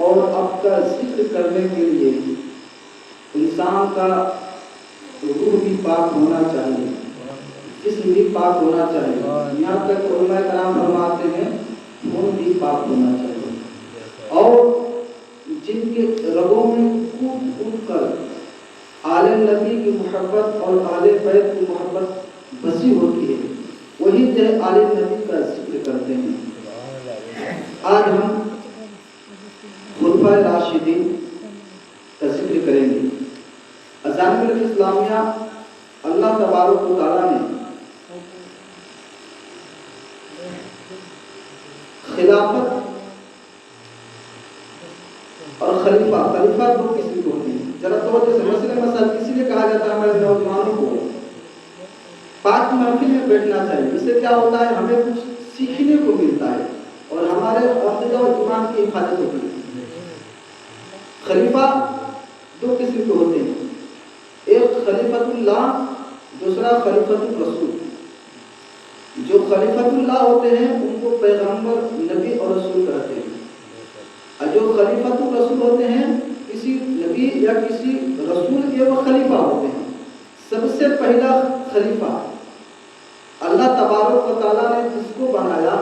اور اب کا ذکر کرنے کے لیے انسان کا روح بھی پاک ہونا چاہیے، جسم بھی پاک ہونا چاہیے، یہاں تک علماء کرام فرماتے ہیں خون بھی پاک ہونا چاہیے، اور جن کے رگوں میں کود کود کر آل نبی کی محبت اور آل بیت کی محبت بسی ہوتی ہے، وہی جو آل نبی کا ذکر کرتے ہیں۔ آج ہم خلفائے راشدین کا ذکر کریں گے۔ اذان الاسلامیہ اللہ تبارک و تعالیٰ نے خلافت اور خلیفہ دو قسم کے ہوتے ہیں، ذرا توجہ سے مثلا اسی لیے کہا جاتا ہے ہمارے نوجوانوں کو پاک محفل میں بیٹھنا چاہیے، اس سے کیا ہوتا ہے ہمیں کچھ سیکھنے کو ملتا ہے اور ہمارے عقیدہ اور ایمان کی حفاظت ہوتی ہے۔ خلیفہ دو قسم کے ہوتے ہیں، ایک خلیفۃ اللہ، دوسرا خلیفۃ الرسول۔ جو خلیفۃ اللہ ہوتے ہیں ان کو پیغمبر، نبی اور رسول کہتے ہیں، اور جو خلیفۃ الرسول ہوتے ہیں کسی نبی یا کسی رسول کے وہ خلیفہ ہوتے ہیں۔ سب سے پہلا خلیفہ اللہ تبارک و تعالیٰ نے جس کو بنایا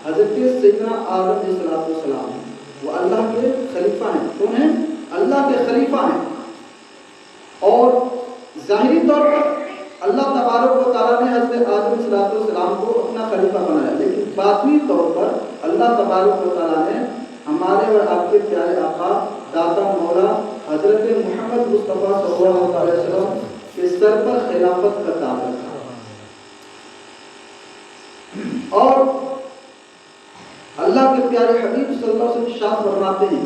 حضرت سیدنا آدم علیہ السلام ہیں، وہ اللہ کے خلیفہ ہیں۔ کون ہیں؟ اللہ کے خلیفہ ہیں۔ اور ظاہری طور پر اللہ تبارک و تعالیٰ نے حضرت آدم علیہ السلام کو اپنا خلیفہ بنایا، لیکن باطنی طور پر اللہ تبارک و تعالیٰ نے ہمارے اور آپ کے پیارے آقا داتا مولا حضرت محمد مصطفیٰ صلی اللہ علیہ وسلم کے سر پر خلافت کا تاج رکھا، اور اللہ کے پیارے حبیب صلی اللہ علیہ وسلم ارشاد فرماتے ہیں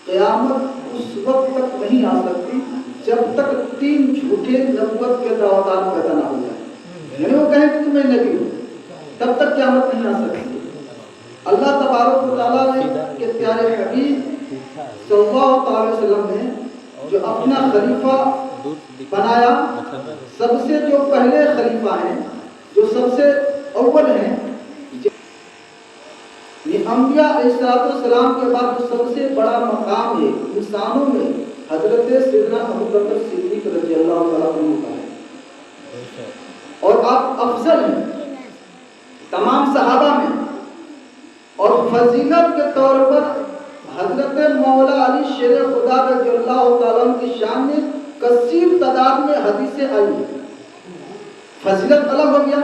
قیامت اس وقت تک نہیں آ سکتی جب تک تین جھوٹے نبوت کے دعویدار پیدا نہ ہو جائیں، یعنی وہ کہیں کہ تمہیں نبی ہو، تب تک قیامت نہیں آ سکتی۔ اللہ تبارک و تعالیٰ نے کے پیارے حبیب صلی اللہ علیہ وسلم نے جو اپنا خلیفہ بنایا، سب سے جو پہلے خلیفہ ہیں، جو سب سے اول ہیں، یہ انبیاء علیہ السلام کے بعد جو سب سے بڑا مقام ہے انسانوں میں، حضرت سیدنا ابوبکر صدیق رضی اللہ تعالیٰ عنہ کا ہے، اور آپ افضل ہیں تمام صحابہ میں۔ اور فضیلت کے طور پر حضرت مولا علی شیر خدا رضی اللہ تعالیٰ عنہ کی شان میں کثیر تعداد میں حدیثیں آئی ہیں۔ فضیلت الگ ہو گیا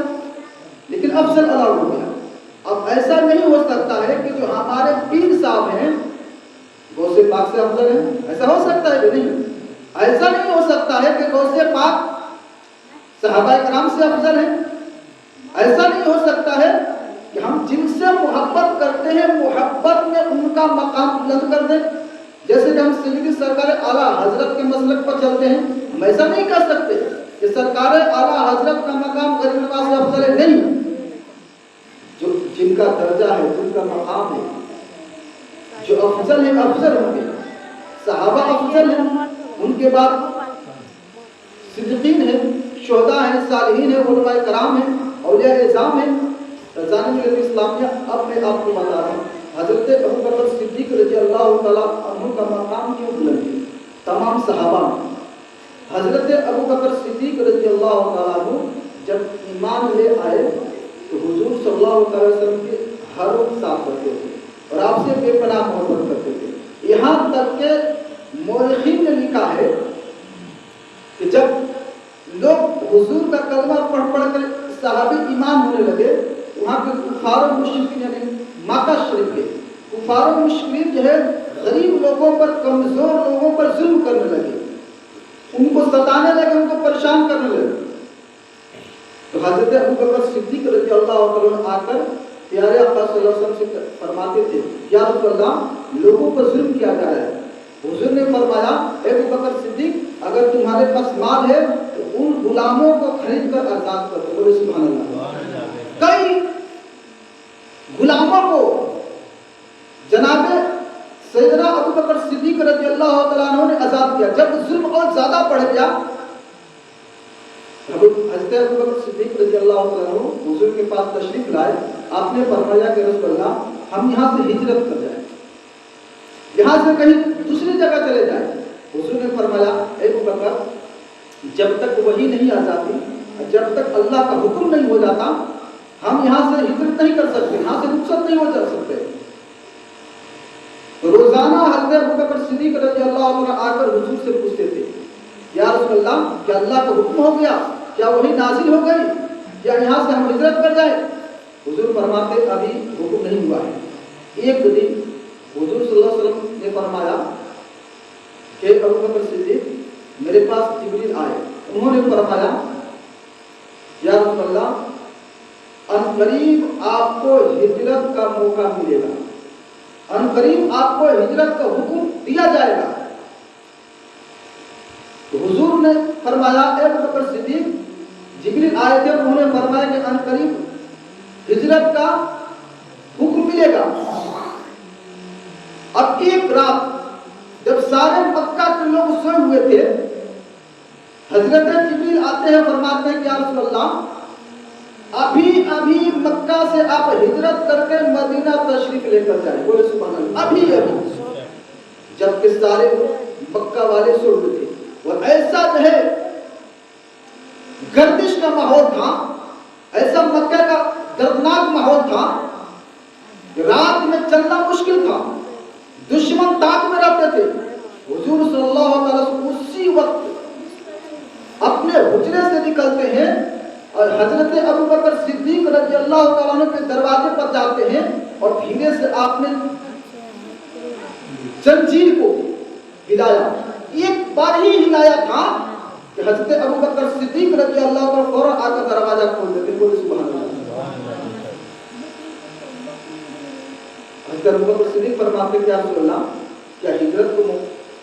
لیکن افضل الگ ہو گیا۔ اب ایسا نہیں ہو سکتا ہے کہ جو ہمارے پیر صاحب ہیں غوث پاک سے افضل ہیں، ایسا ہو سکتا ہے کہ نہیں؟ ایسا نہیں ہو سکتا ہے کہ غوث پاک صحابہ کرام سے افضل ہیں، ایسا نہیں ہو سکتا ہے کہ ہم جن سے محبت کرتے ہیں محبت میں ان کا مقام بلند کر دیں، جیسے کہ ہم سیدی سرکار اعلیٰ حضرت کے مسلک پر چلتے ہیں، ہم ایسا نہیں کر سکتے کہ سرکار اعلیٰ حضرت کا مقام غریب نواز سے افضل ہے، نہیں۔ جو جن کا درجہ ہے، جن کا مقام ہے، جو افضل ہیں افضل ہوں گے، صحابہ افضل ہیں، ان کے بعد صدیقین ہیں، شہداء ہیں، صالحین ہیں، علماء کرام ہیں، اولیاء اعظام ہیں۔ اذان الاسلامیہ اب میں آپ کو بتا رہا ہوں حضرت ابوبکر صدیق رضی اللہ تعالیٰ عنہ کا مقام کیوں بلند ہے تمام صحابہ میں۔ حضرت ابوبکر صدیق رضی اللہ تعالیٰ عنہ جب ایمان لے آئے تو حضور صلی اللہ علیہ وسلم کے ہر وقت ساتھ رہتے تھے اور آپ سے بے پناہ محبت کرتے تھے، یہاں تک کہ مورخین نے لکھا ہے کہ جب لوگ حضور کا کلمہ پڑھ پڑھ کر صحابی ایمان ہونے لگے، وہاں کے کفار و مشرکین یعنی مکہ شریف کے کفار و مشرکین جو ہے غریب لوگوں پر، کمزور لوگوں پر ظلم کرنے لگے، ان کو ستانے لگے، ان کو پریشان کرنے لگے۔ تو حضرت ابوبکر صدیق رضی اللہ عنہ آ کر پیارے آقا صلی اللہ علیہ وسلم سے فرماتے تھے یا رسول اللہ لوگوں پر ظلم کیا جا رہا ہے۔ حضور نے فرمایا اے ابوبکر صدیق اگر تمہارے پاس مال ہے تو ان غلاموں کو خرید کر آزاد کر دو، بولے سبحان اللہ۔ کئی غلاموں کو جناب سیدنا ابوبکر صدیق رضی اللہ تعالیٰ عنہ نے آزاد کیا۔ جب ظلم اور زیادہ بڑھ گیا، حضرت ابوبکر صدیق رضی اللہ تعالیٰ عنہ حضور کے پاس تشریف لائے، آپ نے فرمایا کہ رسول اللہ ہم یہاں سے ہجرت کر جائیں، یہاں سے کہیں دوسری جگہ چلے جائیں. حضور نے فرمایا اے ابو بکر جب تک وحی نہیں آ جاتی, جب تک اللہ کا حکم نہیں ہو جاتا, ہم یہاں سے ہجرت نہیں کر سکتے, یہاں سے رخصت نہیں ہو جا سکتے. روزانہ حضرت ابو بکر صدیق رضی اللہ عنہ آ کر حضور سے پوچھتے تھے یا رسول اللہ کیا اللہ کا حکم ہو گیا, کیا وہی نازل ہو گئی, یا یہاں سے ہم ہجرت کر جائیں. حضور فرماتے ابھی حکم نہیں ہوا ہے. ایک دن حضور صلی اللہ علیہ وسلم نے فرمایا کہ ابو بکر صدیق میرے پاس جبریل آئے. انہوں نے فرمایا یا رسول اللہ ان قریب آپ کو ہجرت کا موقع ملے گا, ان قریب آپ کو ہجرت کا حکم دیا جائے گا. تو حضور نے فرمایا اے ابو بکر صدیق جبریل آئے تھے, انہوں نے فرمایا کہ ان قریب ہجرت کا حکم ملے گا. اب ایک رات جب سارے مکہ کے لوگ سوئے ہوئے تھے, حضرت جبریل آتے ہیں, فرماتے ہیں کہ یا رسول اللہ ابھی مکہ سے آپ ہجرت کر کے مدینہ تشریف لے کر جائیں. بولے سبحان اللہ. ابھی جبکہ سارے مکہ والے سو ہوئے تھے اور ایسا جو ہے گردش کا ماحول تھا, ایسا مکہ کا دردناک ماحول تھا, رات میں چلنا مشکل تھا, دشمن تاک میں رہتے تھے. حضور صلی اللہ علیہ وسلم اسی وقت اپنے حجرے سے نکلتے ہیں اور حضرت ابو بکر صدیق رضی اللہ تعالیٰ عنہ کے دروازے پر جاتے ہیں اور دھیرے سے آپ نے زنجیر کو ہلایا. ایک بار ہی ہلایا تھا کہ حضرت ابو بکر صدیق رضی اللہ عنہ فوراً آ کر دروازہ کھول دیتے. بولے سبحان اللہ. حضرت ابو بکر صدیق فرماتے کہ یا رسول اللہ کیا ہجرت کو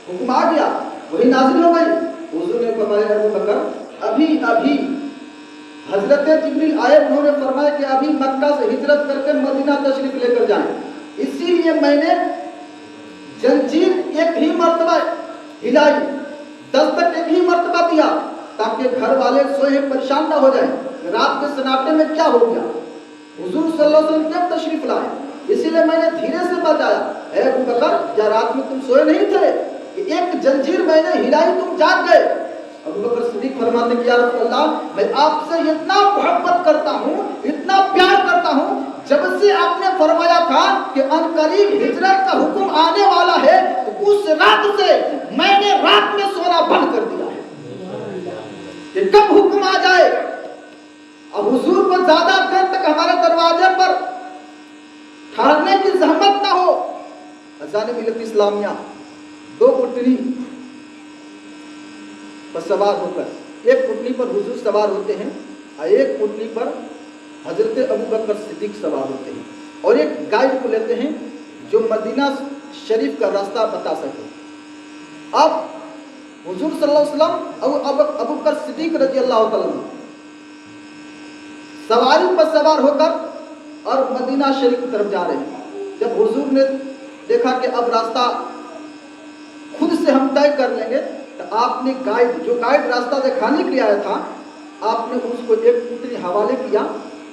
حکم آ گیا, وہی نازل ہو گئی. حضور نے فرمایا ابو بکر ابھی حضرت جبریل آئے, انہوں نے فرمایا کہ ابھی مکہ سے ہجرت کر کے مدینہ تشریف لے کر جائیں. اسی لیے میں نے زنجیر ایک ہی مرتبہ ہلائی, دستک ایک ہی مرتبہ دیا تاکہ گھر والے سوئے پریشان نہ ہو جائیں رات کے سناٹے میں کیا ہو گیا. حضور صلی اللہ علیہ وسلم جب تشریف لائے اسی لیے میں نے دھیرے سے بتایا اے ابو بکر کیا رات میں تم سوئے نہیں تھے, ایک زنجیر میں نے ہلائی تم جاگ گئے. ابو بکر صدیق فرماتے کہ یا رسول اللہ میں آپ سے اتنا محبت کرتا ہوں, اتنا پیار کرتا ہوں, جب سے آپ نے فرمایا تھا کہ ان قریب ہجرت کا حکم آنے والا ہے تو اس رات سے میں نے رات میں سونا بند کر دیا ہے کہ کب حکم آ جائے. اب حضور کو زیادہ دیر تک ہمارے دروازے پر ٹھہرنے کی زحمت نہ ہو. اذان ملت اسلامیہ 2 اٹھنی پر سوار ہو کر, ایک اٹھنی پر حضور سوار ہوتے ہیں اور ایک اٹھنی پر حضرت ابو بکر صدیق سوار ہوتے ہیں, اور ایک گائیڈ کو لیتے ہیں جو مدینہ شریف کا راستہ بتا سکے. اب حضور صلی اللہ علیہ وسلم ابو بکر صدیق رضی اللہ تعالیٰ سواری پر سوار ہو کر اور مدینہ شریف کی طرف جا رہے ہیں. جب حضور نے دیکھا کہ اب راستہ خود سے ہم طے کر لیں گے تو آپ نے جو گائیڈ راستہ دکھانے کے لیے آیا تھا, آپ نے اس کو ایک اونٹنی حوالے کیا,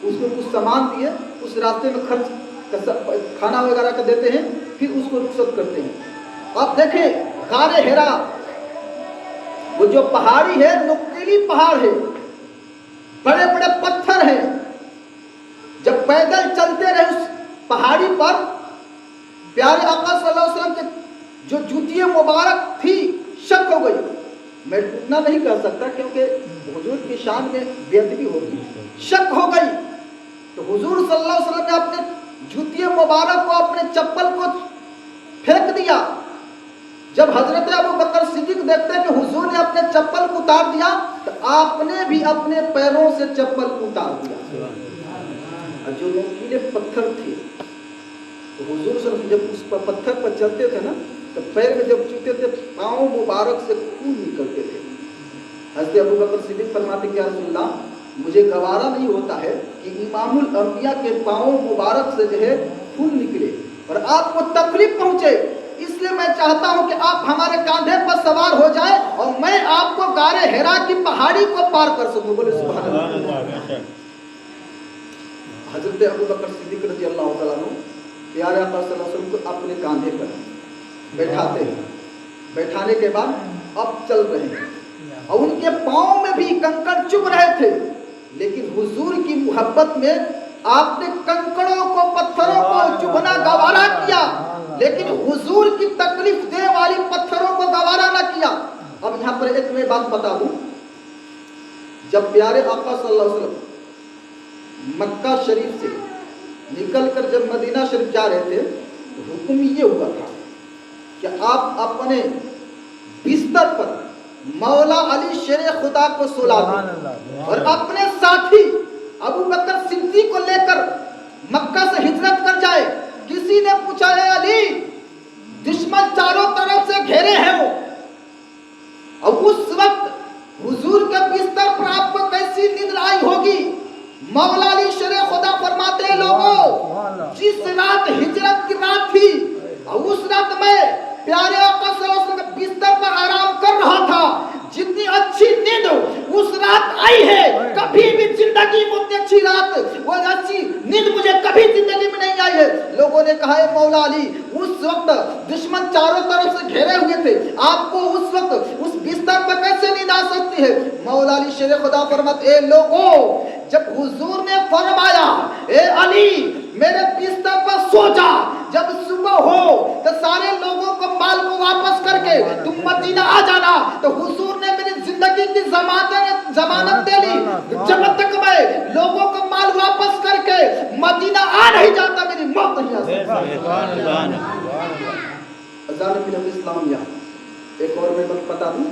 اس کو کچھ سامان دیے, اس راستے میں خرچ کھانا وغیرہ کا دیتے ہیں, پھر اس کو رخصت کرتے ہیں. آپ دیکھیں غار ہرا وہ جو پہاڑی ہے, نکیلی پہاڑ ہے, بڑے بڑے پتھر ہیں. جب پیدل چلتے رہے اس پہاڑی پر, پیارے آقا صلی اللہ علیہ وسلم کے جو جوتی مبارک تھی شک ہو گئی. میں اتنا نہیں کہہ سکتا کیونکہ حضور کی شان میں بے ادبی ہوگی. شک ہو گئی تو حضور صلی اللہ علیہ وسلم نے اپنے جوتی مبارک کو, اپنے چپل کو پھینک دیا. جب حضرت ابو بکر صدیق دیکھتے ہیں کہ حضور نے اپنے چپل کو اتار دیا تو آپ نے بھی اپنے پیروں سے چپل کو اتار دیا. جو نوکیلے پتھر تھے تو حضور صلی اللہ علیہ وسلم جب اس پر پتھر پر چلتے تھے نا تو پیر میں جب چھوتے تھے پاؤں مبارک سے خون نکلتے تھے. حضرت ابو بکر صدیق فرماتے کہ یا رسول اللہ مجھے گوارا نہیں ہوتا ہے کہ امام الانبیاء کے پاؤں مبارک سے جو ہے خون نکلے اور آپ کو تکلیف پہنچے, اس لیے میں چاہتا ہوں کہ آپ ہمارے کاندھے پر سوار ہو جائیں اور میں آپ کو غار ہرا کی پہاڑی کو پار کر سکوں. بولے سبحان اللہ. حضرت ابو بکر صدیق رضی اللہ تعالیٰ عنہ پیارے آقا صلی اللہ علیہ وسلم کو اپنے کاندھے پر बैठाते हैं, बैठाने के बाद अब चल रहे हैं और उनके पाँव में भी कंकड़ चुभ रहे थे, लेकिन हुजूर की मोहब्बत में आपने कंकड़ों को पत्थरों को चुभना गवारा किया, लेकिन हुजूर की तकलीफ दे वाली पत्थरों को गवारा ना किया। अब यहाँ पर एक मैं बात बता दूं, जब प्यारे आका सल्लल्लाहु अलैहि वसल्लम मक्का शरीफ से निकलकर जब मदीना शरीफ जा रहे थे, तो हुक्म ये हुआ था कि आप अपने बिस्तर पर मौला अली शेर खुदा को सुला दें और अपने साथी अबू बकर सिद्दीक को लेकर मक्का से हिजरत कर जाए। किसी ने पूछा, है अली, दुश्मन चारों तरफ से घेरे हैं वो, अब उस वक्त हुजूर के बिस्तर पर आपको कैसी नींद आई होगी। मौला अली शेर खुदा फरमाते हैं, लोगों, जिस रात हिजरत की रात थी और उस रात में प्यारे आका सल्लल्लाहु अलैहि वसल्लम बिस्तर पर आराम कर रहा था, जितनी अच्छी नींद उस रात आई है, कभी भी जिंदगी में उतनी अच्छी रात, वो अच्छी नींद मुझे कभी जिंदगी में नहीं आई है। लोगों ने कहा, है मौला अली, उस वक्त दुश्मन चारों तरफ से घेरे हुए थे, आपको उस वक्त उस बिस्तर पर कैसे नींद आ सकती है। मौला अली शेर खुदा फरमाते, ए लोगों, जब हुजूर ने फरमाया, ए अली, मेरे बिस्तर पर सो जा, जब सुबह हो तो सारे लोगों को माल को वापस करके तुम मदीना आ जाना, तो हुजूर ने मेरी जिंदगी की जमानत दे ली। जब तक मैं लोगों को माल वापस करके मदीना आ नहीं जाता, मेरी मौत नहीं आ सकती। अज़ान मिलत इस्लामिया। एक और मैं बात बता दूं,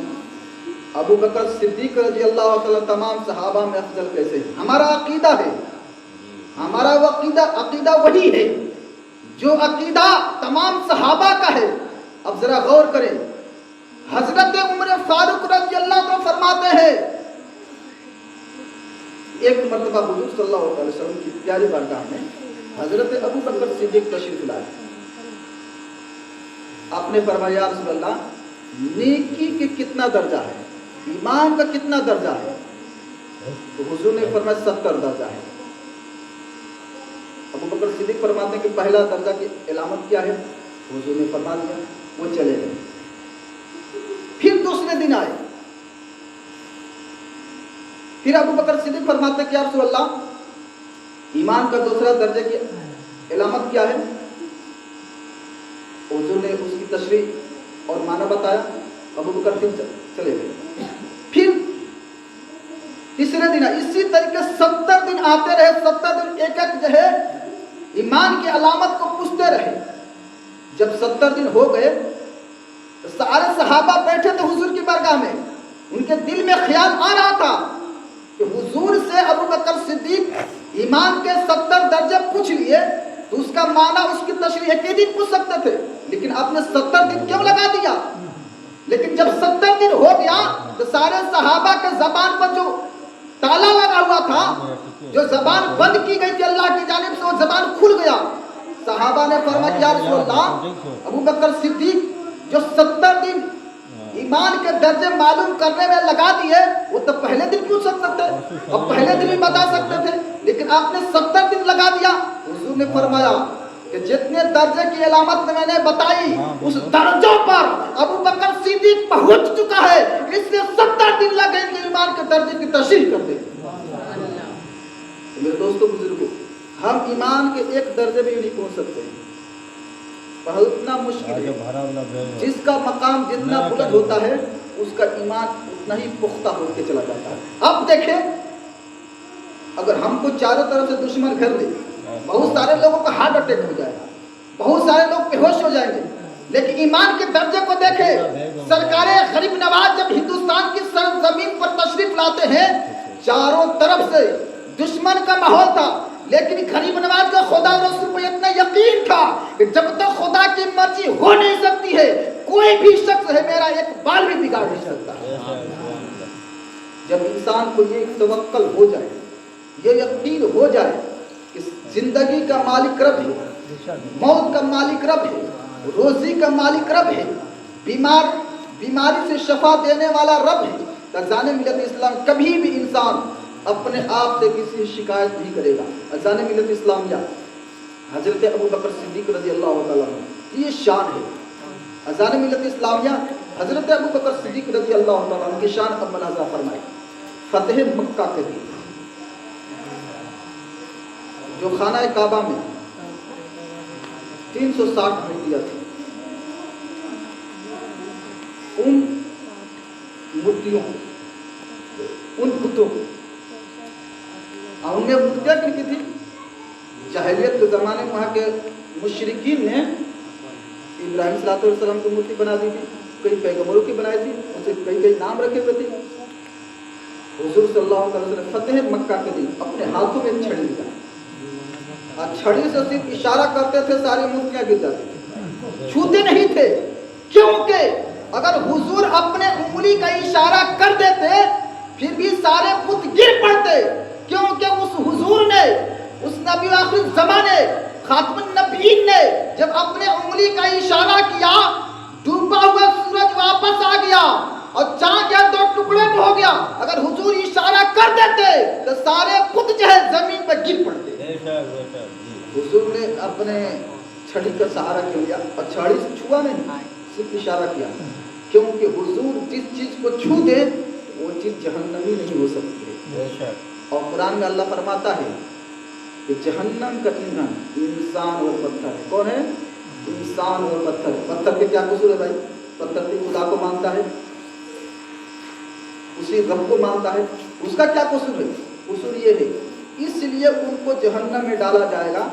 अबू बकर सिद्दीक रजी अल्लाह ताला तमाम सहाबा में अफजल कैसे है। हमारा अकीदा है, हमारा वो अकीदा वही है जो अकीदा तमाम सहाबा का है। अब जरा गौर करें, हजरत उमर फारूक रजी अल्लाह ताला फरमाते हैं, एक मर्तबा हुजूर सल्लल्लाहु अलैहि वसल्लम की प्यारी बारगाह में हजरत अबू बकर सिद्दीक तशरीफ लाए। आपने फरमाया, या रसूल अल्लाह, नेकी के कितना दर्जा है, ईमान का कितना दर्जा है? तो हुजूर ने फरमाया 70 दर्जा है। अबू बकर सिद्दीक फरमाते हैं कि पहला दर्जा की इलामत क्या है? हुजूर ने फरमा दिया, वो चले गए। फिर दूसरे दिन आए, फिर अबू बकर सिद्दीक फरमाते हैं कि या रसूल अल्लाह, ईमान का दूसरा दर्जे की इलामत क्या है? हुजूर ने उसकी तशरीह और माना बताया। अबू बकर फिर चले गए। फिर तीसरे दिन, इसी तरीके 70 दिन आते रहे। 70 दिन एक एक जो है ईमान की अलामत को पूछते रहे। जब 70 दिन हो गए तो सारे सहाबा बैठे थे हुजूर की बारगाह में। उनके दिल में ख्याल आ रहा था कि हुजूर से अबू बकर सिद्दीक ईमान के 70 दर्जे पूछ लिए, तो उसका माना उसकी तशरीह एक ही दिन पूछ सकते थे, लेकिन आपने 70 दिन क्यों लगा दिया? लेकिन जब 70 दिन हो गया तो सारे सहाबा के जबान पर जो ताला लगा हुआ था, जो जबान बंद की गई थी अल्लाह की जानिब से, वो जबान खुल गया। सहाबा ने फरमाया, या रसूल अल्लाह, अबू बकर सिद्दीक जो 70 दिन ईमान के दर्जे मालूम करने में लगा दिए, वो तो पहले दिन पूछ सकते थे और पहले दिन भी बता सकते थे, लेकिन आपने 70 दिन लगा दिया। हुजूर ने फरमाया कि जितने दर्जे की अलामत मैंने बताई, उस दर्जों पर अबू बकर सिद्दीक पहुंच चुका है, इसलिए 70 दिन लगेंगे ईमान के दर्जे की तशरीह कर दे। मेरे दोस्तों बुजुर्गों, हम ईमान के एक दर्जे में नहीं पहुंच सकते, बहुत मुश्किल है। जिसका मकाम जितना बुलंद होता है, उसका ईमान उतना ही पुख्ता होकर चला जाता है। अब देखें, अगर हमको चारों तरफ से दुश्मन घेर ले, बहुत सारे लोगों का हार्ट अटैक हो जाएगा, बहुत सारे लोग बेहोश हो जाएंगे, लेकिन ईमान के दर्जे को देखें। सरकारे गरीब नवाज जब हिंदुस्तान की सरजमीन पर तशरीफ लाते हैं, चारों तरफ से दुश्मन का माहौल था, लेकिन गरीब नवाज का खुदा और रसूल पर इतना यकीन था कि जब तक खुदा की मर्जी हो नहीं सकती है, कोई भी शख्स है मेरा एक बाल भी बिगाड़ नहीं सकता। जब इंसान को ये तवक्कल हो जाए, ये यकीन हो जाए कि जिंदगी का मालिक रब है, मौत का मालिक रब है, रोजी का मालिक रब है, बीमारी से शफा देने वाला रब है, तो जाने मिलत इस्लाम कभी भी इंसान अपने आप से किसी शिकायत नहीं करेगा। अज़ान मिलत इस्लामिया हजरत अबू बकर सिद्दीक रज़ी अल्लाह तआला अन्हु, ये शान है। अज़ान मिलत इस्लामिया हज़रत अबू बकर सिद्दीक़ रज़ी अल्लाह तआला अन्हु की शान अब मलाज़ा फरमाई। फतेह मक्का के दिन जो खाना काबा में 360 मूर्तियाँ थी, उन मूर्तियों उन बुतों उनमें मूर्तियाँ किनकी थी? जाहिलियत के ज़माने में वहाँ के मुशरिकीन ने इब्राहिम सल्लल्लाहु की मूर्ति बना दी थी, कई पैगंबरों की बनाई थी, उसे कई कई नाम रखे हुए थे। हुजूर सल्लल्लाहु अलैहि वसल्लम फतेह मक्का के दिन अपने हाथों में छड़ी लिया और छड़ी से सिर्फ इशारा करते थे, सारी मूर्तियां गिर जाती थी, छूते नहीं थे। क्योंकि अगर हुजूर अपने उंगली का इशारा कर देते फिर भी सारे बुत गिर पड़ते, क्योंकि उस हुजूर ने, उस नबी आखिर ज़माने खातमुन नबीयीन ने जब अपने उंगली का इशारा किया, डूबा हुआ सूरज वापस आ गया और चांद या दो टुकड़े में हो गया। अगर हुजूर इशारा कर देते तो सारे बुत जो है जमीन पर गिर पड़ते। हुजूर ने अपने छड़ी का सहारा क्यों लिया और छड़ी से छुआ नहीं, सिर्फ इशारा किया, क्योंकि हुजूर जिस चीज को छू दे वो चीज जहन्नमी नहीं हो सकती है। और कुरान में अल्लाह फरमाता है कि जहन्नम का ईंधन इंसान और पत्थर है। कौन है? इंसान और पत्थर। पत्थर के क्या कसूर है भाई? पत्थर भी खुदा को मानता है, उसी रब को मानता है, उसका क्या कसूर है? कसूर ये है इसलिए उनको जहन्नम में डाला जाएगा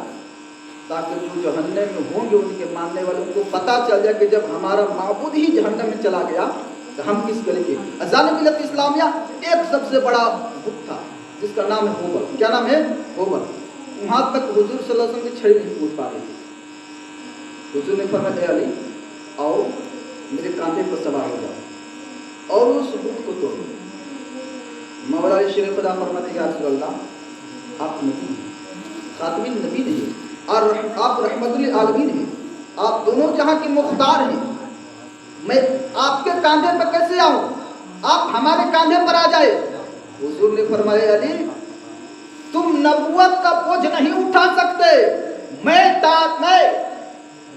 ताकि जो जहन्नम में होंगे उनके मानने वाले उनको पता चल जाए कि जब हमारा माबूद ही जहन्नम में चला गया तो हम किस गले के। अज़ान मिलत इस्लामिया एक सबसे बड़ा बुत था जिसका नाम है होबर। क्या नाम है? होबर। वहां तक हुजूर सल्लल्लाहु अलैहि वसल्लम की छड़ी नहीं पहुंच पा रही थी। हुजूर ने फरमाया, ए अली आओ मेरे कांधे पर सवार हो जाओ और उस बुत को तोड़ो। मौला अली शेर खुदा फरमाते, या रसूल अल्लाह आप नबी खातमुन नबी नहीं और आप रहमतुल आलमीन हैं, आप दोनों जहां के मुख्तार हैं, मैं आपके कांधे पर कैसे आऊं? आप हमारे कांधे पर आ जाए। हुजूर ने फरमाया, अली तुम नबूवत का बोझ नहीं उठा सकते, मैं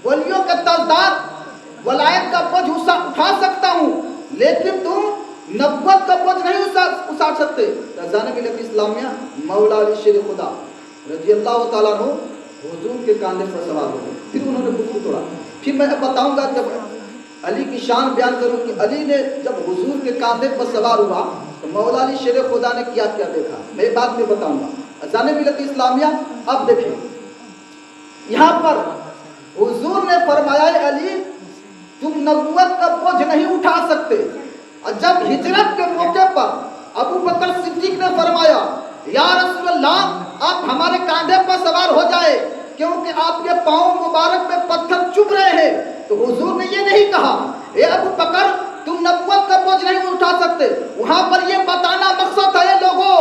वलियों का ताजदार वलायत का बोझ उठा सकता हूं, लेकिन तुम नबूवत का बोझ नहीं उठा सकते। अज़ान मिलत इस्लामिया मौला अली शेर खुदा रज़ी अल्लाह तआला अन्हु हुजूर के कांधे पर सवार हो गए। फिर उन्होंने बुत को तोड़ा। फिर मैं बताऊंगा, जब अली की शान बयान करूं कि अली ने जब हुजूर के कांधे पर सवार हुआ तो मौला अली शेर खुदा ने क्या क्या देखा, मैं बाद में बताऊंगा। अज़ान मिलत इस्लामिया अब देखिए यहाँ पर हुजूर ने फरमाया, अली तुम नबूवत का बोझ नहीं उठा सकते। और जब हिजरत के मौके पर अबू बकर सिद्दीक ने फरमाया, या रसूल अल्लाह आप हमारे कांधे पर सवार हो जाए क्योंकि आपके पांव मुबारक में पत्थर चुभ रहे हैं, तो हुजूर ने ये नहीं कहा, ए अबू बकर तुम नबूवत का बोझ नहीं उठा सकते। वहां पर ये बताना मकसद है लोगों,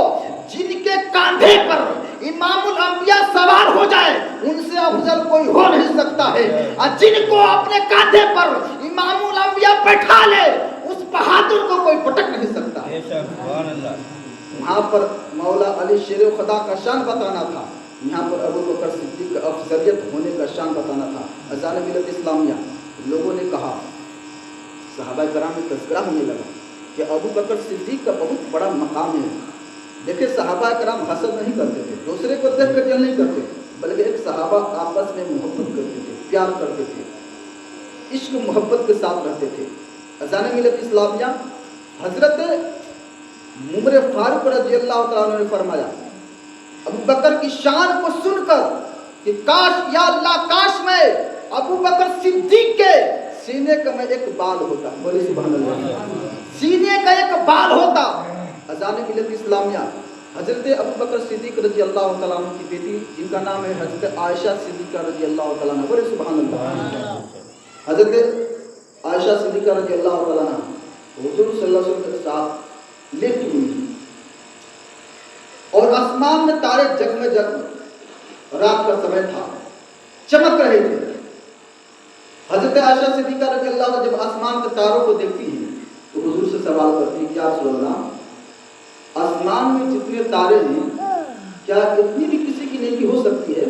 जिनके कांधे पर इमामुल अंबिया सवार हो जाए उनसे अफजल कोई हो नहीं सकता है, और जिनको अपने कांधे पर इमामुल अंबिया बैठा ले उस बहादुर को कोई पटक नहीं सकता। वहाँ पर मौला अली शेर खुदा का शान बताना था, यहाँ पर अबू बकर सिद्दीक का अफजलियत होने का शान बताना था। अज़ान मिलत इस्लामिया लोगों ने कहा, सहाबा कराम में तज़किरा होने लगा कि अबू बकर सिद्दीक का बहुत बड़ा मकाम है। देखिए सहाबा कराम हसद नहीं करते थे, दूसरे को देख कर जल नहीं करते, बल्कि एक सहाबा आपस में मोहब्बत करते थे, प्यार करते थे, इश्क मोहब्बत के साथ रहते थे। अज़ान मिलत इस्लामिया हजरत उमर फारूक रज़ी अल्लाह तआला अन्हु ने फरमाया, अबू बकर की शान को सुनकर कि काश या अल्लाह काश मैं अबू बकर सिद्दीक के सीने का मैं एक बाल होता। बोले सुभान अल्लाह, सीने का एक बाल होता। अज़ान मिलत इस्लामिया हजरत अबू बकर सिद्दीक रज़ी अल्लाह तआला अन्हु की बेटी जिनका नाम है हजरत आयशा सिद्दीका रज़ी अल्लाह तआला अन्हा, बोले सुभान अल्लाह। हजरत आयशा सिद्दीका रज़ी अल्लाह तआला अन्हा हुजूर सल्लल्लाहु अलैहि वसल्लम के साथ लेट हुई और आसमान में तारे जगमग, रात का समय था, चमक रहे थे। हजरत आयशा सिद्दीका रज़ी अल्लाह तआला जब आसमान के तारों को देखती है तो हुजूर से सवाल करती है, क्या रसूल अल्लाह आसमान में जितने तारे हैं क्या इतनी भी किसी की नेकी हो सकती है?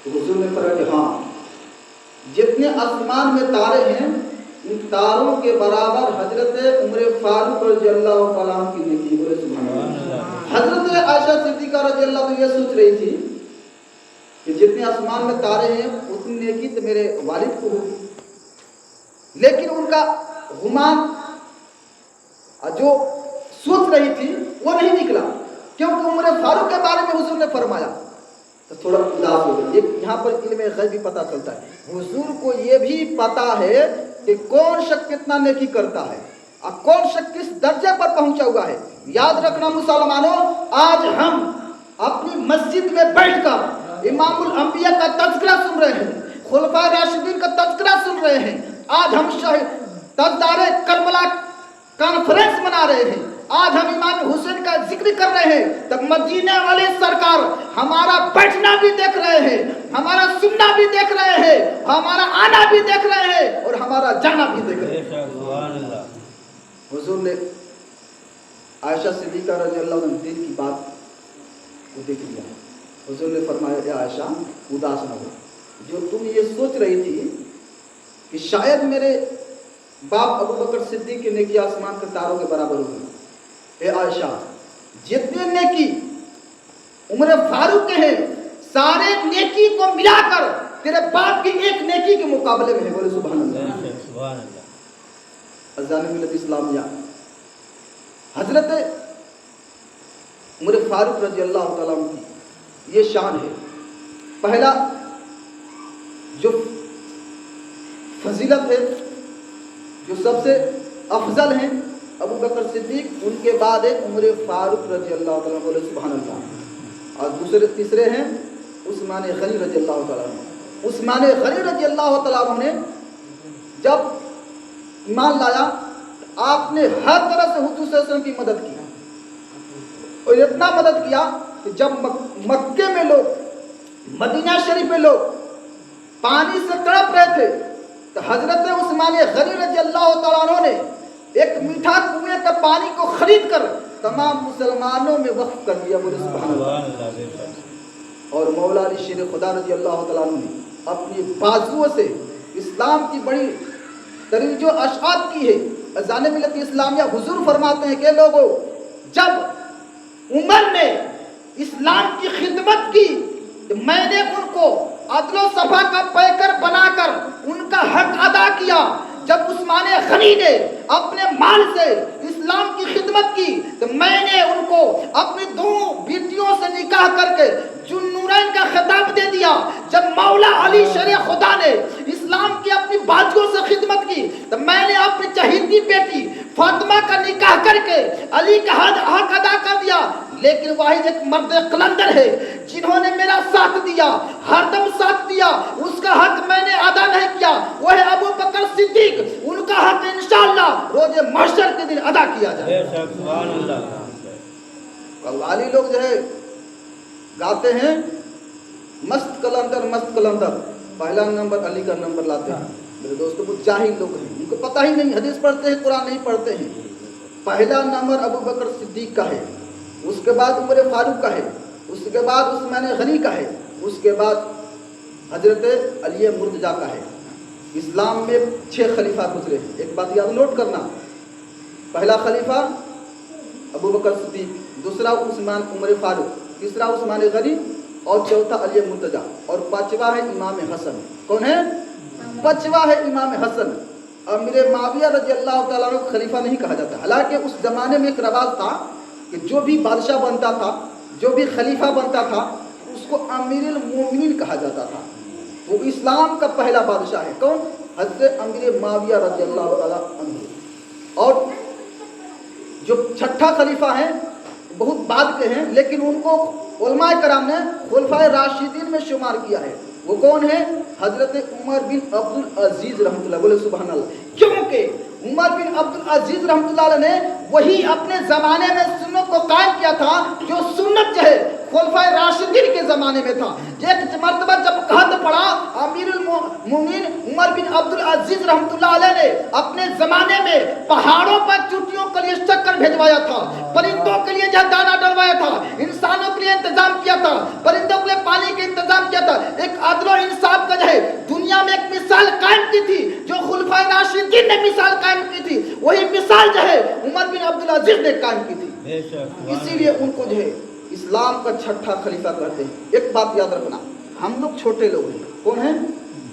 तो हुजूर ने फरमाया कि हाँ, जितने आसमान में तारे हैं उन तारों के बराबर हजरत उमर फारूक रज़ियल्लाहु तआला अन्हु की नेकी। बोले सुभान अल्लाह। हजरत आयशा सिद्दीका रज़ियल्लाहु अन्हा ये सोच रही थी कि जितने आसमान में तारे हैं उतनी नेकी तो मेरे वालिद को होगी, लेकिन उनका गुमान जो सोच रही थी वो नहीं निकला, क्योंकि उमर फारूक के बारे में हुजूर ने फरमाया तो थोड़ा उदास हो गए। यहाँ पर इल्म गैब भी पता चलता है, हुजूर को ये भी पता है कि कौन शख्स कितना नेकी करता है और कौन शख्स किस दर्जे पर पहुंचा हुआ है। याद रखना मुसलमानों, आज हम अपनी मस्जिद में बैठकर इमामुल अंबिया का तज़किरा सुन रहे हैं, खुलफाए राशिदीन का तज़किरा सुन रहे हैं, आज हम ताजदारे करबला कॉन्फ्रेंस मना रहे हैं, आज हम इमाम हुसैन का जिक्र कर रहे हैं, तब मदीने वाले सरकार हमारा बैठना भी देख रहे हैं, हमारा सुनना भी देख रहे हैं, हमारा आना भी देख रहे हैं और हमारा जाना भी देख रहे हैं। हुजूर ने आयशा सिद्दीका रज़ियल्लाहु अन्हा दिल की बात को देख लिया। हुजूर ने फरमाया, या आयशा उदास न हो, जो तुम ये सोच रही थी कि शायद मेरे बाप अबू बकर सिद्दीक की नेकी आसमान के तारों के बराबर होगी, ए आयशा जितने नेकी उमर फारूक के हैं सारे नेकी को मिलाकर तेरे बाप की एक नेकी के मुकाबले में है। बोले सुभान अल्लाह, सुभान अल्लाह। अज़ान मिल्लत इस्लामिया हजरत उमर फारूक रज़ियल्लाहु तआला अन्हु की ये शान है। पहला जो फजीलत है, जो सबसे अफजल हैं अबू बकर सिद्दीक, उनके बाद है उमर फारूक रज़ियल्लाहु तआला। बोले सुभान अल्लाह। और दूसरे तीसरे हैं उस्मान गनी रज़ियल्लाहु तआला। उस्मान गनी रज़ियल्लाहु तआला ने जब ईमान लाया आपने हर तरह से हुजूर सल्लल्लाहु अलैहि वसल्लम की मदद की, और इतना मदद किया कि जब मक्के में लोग, मदीना शरीफ में लोग पानी से तड़प रहे थे तो हजरत उस्मान गनी रज़ियल्लाहु तआला ने एक मीठा कुएं का पानी को खरीद कर तमाम मुसलमानों में वक्फ कर दिया। बोले सुभान अल्लाह। और मौला अली शेर खुदा रज़ियल्लाहु तआला ने अपनी बाजुओं से इस्लाम की बड़ी तरीन जो अशात की है। अज़ान मिल्लत इस्लामिया हुजूर फरमाते हैं कि लोगों, जब उमर ने इस्लाम की खिदमत की तो मैंने उनको अदलो सफा का पैकर बनाकर उनका हक अदा किया। जब उस्मान गनी ने अपने माल से इस्लाम की खिदमत की तो मैंने उनको अपनी दो बेटियों से निकाह करके जुन्नूरैन का खिताब दे दिया। जब मौला अली शेर खुदा ने इस्लाम की अपनी बाजुओं से खिदमत की तो मैंने अपनी चहेती बेटी फातिमा का निकाह करके अली का हक अदा कर दिया। लेकिन वाहिद एक मर्द कलंदर है जिन्होंने मेरा साथ दिया, हरदम साथ दिया, उसका हक मैंने अदा नहीं किया, वो है अबू बकर सिद्दीक। उनका हक इंशाअल्लाह रोजे महशर के दिन अदा किया जाए। सुभान अल्लाह। कव्वाली लोग जो है गाते हैं मस्त कलंदर, पहला नंबर अली का नंबर लाते हैं। मेरे दोस्तों वो जाहिल लोग हैं, उनको पता ही नहीं, हदीस पढ़ते हैं कुरान नहीं पढ़ते हैं। पहला नंबर अबू बकर सिद्दीक का है, उसके बाद उमर फारूक का है, उसके बाद उस्मान गनी का है, उसके बाद हजरत अली मुर्तजा का है। इस्लाम में 6 खलीफा गुजरे। एक बात याद नोट करना, पहला खलीफा अबू बकर सिद्दीक, दूसरा उमर फारूक, तीसरा उस्मान गनी और चौथा अली मुर्तजा, और पांचवा है इमाम हसन। कौन है? पांचवा है इमाम हसन। अमीर माविया रज़ियल्लाहु तआला अन्हु को खलीफा नहीं कहा जाता। हालांकि उस जमाने में एक रवाज था कि जो भी बादशाह बनता था, जो भी खलीफा बनता था, उसको अमीरुल मोमिनीन कहा जाता था। वो इस्लाम का पहला बादशाह है। कौन? हज़रत अमीर माविया रज़ियल्लाहु तआला अन्हु। और जो छठा खलीफा है बहुत बाद के हैं, लेकिन उनको उलमाए कराम ने खुलफाए राशिदीन में शुमार किया है। वो कौन है? हजरत उमर बिन अब्दुल अजीज रहमतुल्लाह। बोले सुभान अल्लाह। क्योंकि उमर बिन अब्दुल अजीज रहमतुल्लाह ने वही अपने ज़माने में सुन्नत को कायम किया था, जो सुन्नत जो है खुलफाए राशिदीन के ज़माने में था। एक मर्तबा जब कहत पड़ा अमीरुल मोमिनीन उमर बिन अब्दुल अजीज रहमतुल्लाह अलैह ने अपने ज़माने में पहाड़ों पर चूंटियों के लिए शक्कर भेजवाया था, परिंदों के लिए जहाँ दाना डलवाया था, इंसानों के लिए इंतजाम किया था, परिंदों के लिए पानी का इंतजाम किया था। एक अदल और इंसाफ का जो है दुनिया में एक मिसाल कायम की थी, जो खुलफाए राशिदीन ने मिसाल कायम की थी, वही मिसाल जो है उमर बिन अब्दुल अजीज ने कायम की थी। इसीलिए उनको जो है इस्लाम का छठा खलीफा कहते हैं। एक बात याद रखना, हम लोग छोटे लोग हैं। कौन है?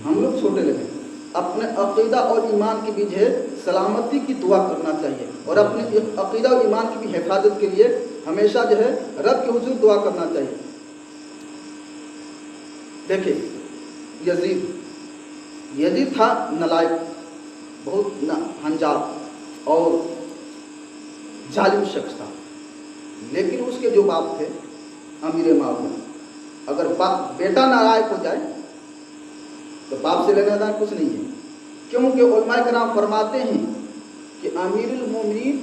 हम लोग छोटे लोग हैं। अपने अकीदा और ईमान के बीच है सलामती की दुआ करना चाहिए, और अपने अकीदा और ईमान की भी हिफाजत के लिए हमेशा जो है रब के हुजूर दुआ करना चाहिए। देखिए यजीद था नलायक, बहुत हंजाब और जालिम शख्स था, लेकिन उसके जो बाप थे अमीर मामून, अगर बेटा नालायक हो जाए तो बाप से लेना देना कुछ नहीं है, क्योंकि उलमाए किराम फरमाते हैं कि अमीरुल मोमिनीन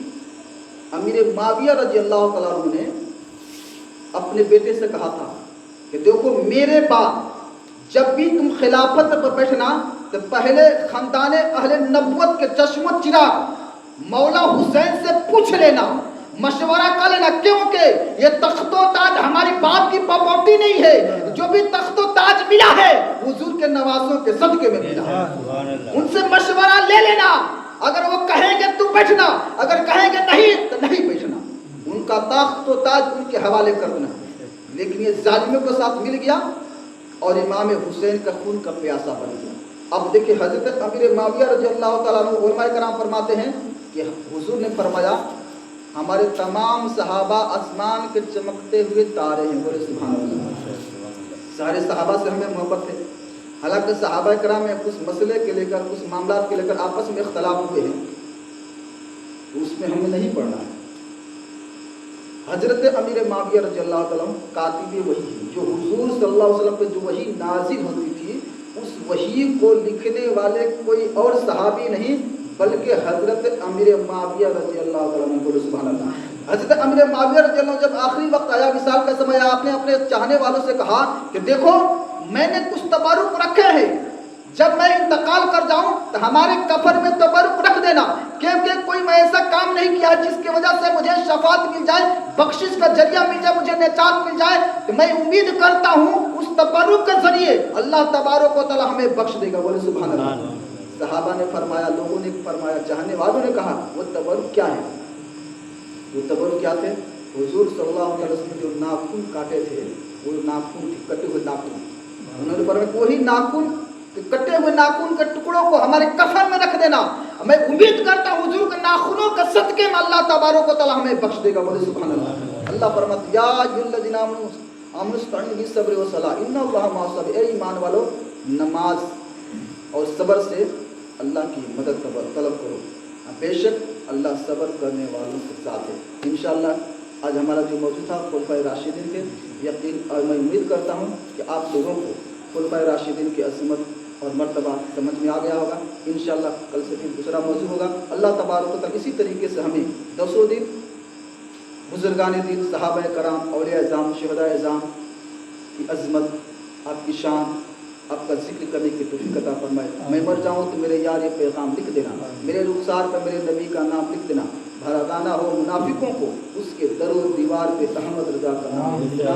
अमीर माविया रजी अल्लाह तआला अन्हु ने अपने बेटे से कहा था कि देखो मेरे बाप, जब भी तुम खिलाफत पर बैठना तो पहले खानदाने अहले नबुवत के चश्मो चिराग मौला हुसैन से पूछ लेना, मशवरा कर लेना, क्योंकि ये तख्तो ताज हमारी बाप की प्रॉपर्टी नहीं है, जो भी तख्तो ताज मिला है हुजूर के नवासों के सदके में मिला है। उनसे मशवरा ले लेना, अगर वो कहेंगे तुम बैठना, अगर कहेंगे नहीं तो नहीं बैठना, उनका तख्तो ताज उनके हवाले कर देना। लेकिन ये जालिमों के साथ मिल गया और इमाम हुसैन का खून का प्यासा बन गया। अब देखिए हजरत अमीर माविया रज़ी अल्लाह तआला अन्हु उलमाए किराम फरमाते हैं कि हुजूर ने फरमाया हमारे तमाम सहाबा आसमान के चमकते हुए तारे हैं, बोले सुभान अल्लाह। सारे सहाबा से हमें मोहब्बत है, हालांकि सहाबा किराम में कुछ मसले के लेकर कुछ मामला के लेकर आपस में इख्तलाफ हुए हैं, उसमें हमें नहीं पढ़ना है। हजरत अमीर माविया रज़ी अल्लाह तआला अन्हु कातिबे वही है, जो हुजूर सल्लल्लाहु अलैहि वसल्लम पे जो वही नाजिल होती थी, उस वही को लिखने वाले कोई और सहाबी नहीं बल्कि हजरत अमीर माविया रज़ी अल्लाह तआला अन्हु। बोलो सुभान अल्लाह। हजरत अमीर माविया रज़ी अल्लाह जब आखिरी वक्त आया, विसाल का समय, आपने अपने चाहने वालों से कहा कि देखो मैंने कुछ तबरुक रखे हैं, जब मैं इंतकाल कर जाऊं तो हमारे कफन में तबरुक रख देना, क्योंकि कोई मैं ऐसा काम नहीं किया जिसकी वजह से मुझे शफात मिल जाए, बख्शिश का जरिया मिल जाए, मुझे निजात मिल जाए। तो मैं उम्मीद करता हूं उस तबरुक के जरिए अल्लाह तबारक व तआला हमें बख्श देगा। बोले सुभान अल्लाह। सहाबा ने फरमाया, लोगों ने फरमाया, चाहने वालों ने कहा वो तबरुक क्या है? वो तबरुक क्या थे? हुजूर सल्लल्लाहु अलैहि वसल्लम जो नाखून काटे थे, वो नाखून कटे हुए नाखून, उन्होंने फरमाया वही नाखून, कटे हुए नाखून के टुकड़ों को हमारे कफन में रख देना, मैं उम्मीद करता हूँ हुजूर के नाखूनों के सदके में अल्लाह तबारक व तआला हमें बख्श देगा। बोले सुभान अल्लाह। अल्लाह फरमाता या अय्युहल्लज़ीना आमनू इस्तईनु बिस्सब्रि वस्सलाह इन्नल्लाहा मअस-साबिरीन। ए ईमान वालों, नमाज और सब्र से अल्लाह की मदद तलब करो, बेशक अल्लाह सब्र करने वालों के साथ है। इंशाअल्लाह आज हमारा जो मौजूद था खुलफाए राशिदीन के, यकीन और मैं उम्मीद करता हूँ कि आप लोगों को खुलफाए राशिदीन की अज़मत और मर्तबा समझ में आ गया होगा। इंशाअल्लाह कल से फिर दूसरा मौजूद होगा। अल्लाह तबारक व तआला इसी तरीके से हमें 10 दिन बुजुर्गान दिन, सहाबा कराम, औलिया इज़ाम, शुहदा इज़ाम की अज़मत, आपकी शान, आपका जिक्र करने की तौफीक अता फरमाए। मैं मर जाऊँ तो मेरे यार ये पैगाम लिख देना, मेरे रुखसार पर मेरे नबी का नाम लिख देना, भरादाना हो मुनाफिकों को उसके दरो दीवार पे अहमद रजा का नाम लिख देना।